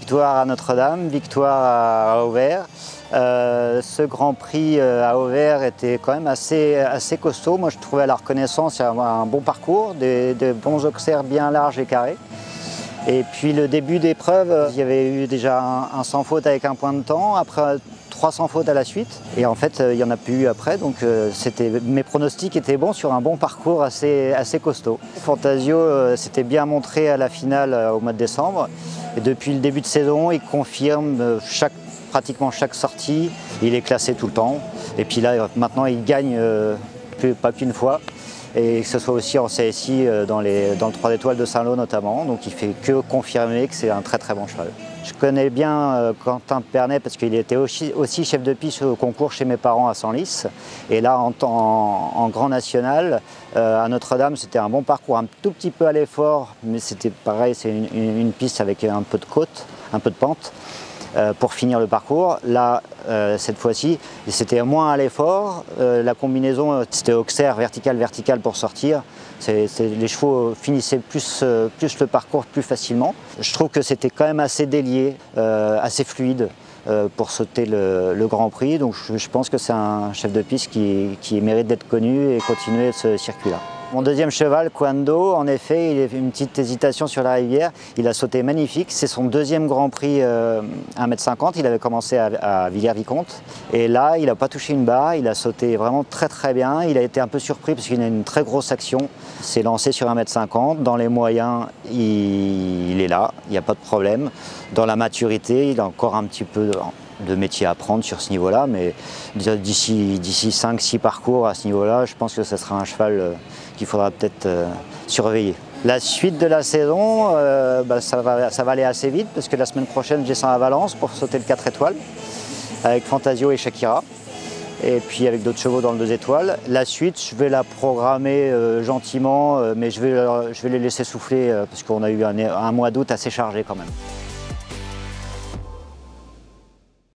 victoire à Notre-Dame, victoire à Auvers. Ce Grand Prix à Auvers était quand même assez costaud. Moi je trouvais à la reconnaissance un bon parcours, des bons auxerres bien larges et carrés. Et puis le début d'épreuve, il y avait eu déjà un sans faute avec un point de temps, après 300 fautes à la suite. Et en fait, il n'y en a plus eu après, donc mes pronostics étaient bons sur un bon parcours assez costaud. Fantasio s'était bien montré à la finale au mois de décembre. Et depuis le début de saison, il confirme pratiquement chaque sortie. Il est classé tout le temps. Et puis là, maintenant, il gagne pas qu'une fois. Et que ce soit aussi en CSI dans le 3 étoiles de Saint-Lô notamment. Donc il fait que confirmer que c'est un très bon cheval. Je connais bien Quentin Pernet parce qu'il était aussi chef de piste au concours chez mes parents à Senlis. Et là en grand national, à Notre-Dame, c'était un bon parcours, un tout petit peu à l'effort, mais c'était pareil, c'est une piste avec un peu de côte, un peu de pente. Pour finir le parcours. Là, cette fois-ci, c'était moins à l'effort. La combinaison, c'était auxerre, vertical pour sortir. Les chevaux finissaient plus le parcours plus facilement. Je trouve que c'était quand même assez délié, assez fluide pour sauter le Grand Prix. Donc je pense que c'est un chef de piste qui mérite d'être connu et continuer ce circuit-là. Mon deuxième cheval, Quando, en effet, il a fait une petite hésitation sur la rivière. Il a sauté magnifique. C'est son deuxième Grand Prix 1,50 m. Il avait commencé à Villers-Vicomte. Et là, il n'a pas touché une barre. Il a sauté vraiment très bien. Il a été un peu surpris parce qu'il a une très grosse action. Il s'est lancé sur 1,50 m. Dans les moyens, il est là. Il n'y a pas de problème. Dans la maturité, il a encore un petit peu de métier à apprendre sur ce niveau-là. Mais d'ici 5-6 parcours à ce niveau-là, je pense que ce sera un cheval qu'il faudra peut-être surveiller. La suite de la saison, ça va aller assez vite parce que la semaine prochaine, je descends à Valence pour sauter le 4 étoiles avec Fantasio et Shakira. Et puis avec d'autres chevaux dans le 2 étoiles. La suite, je vais la programmer gentiment, mais je vais les laisser souffler parce qu'on a eu un mois d'août assez chargé quand même.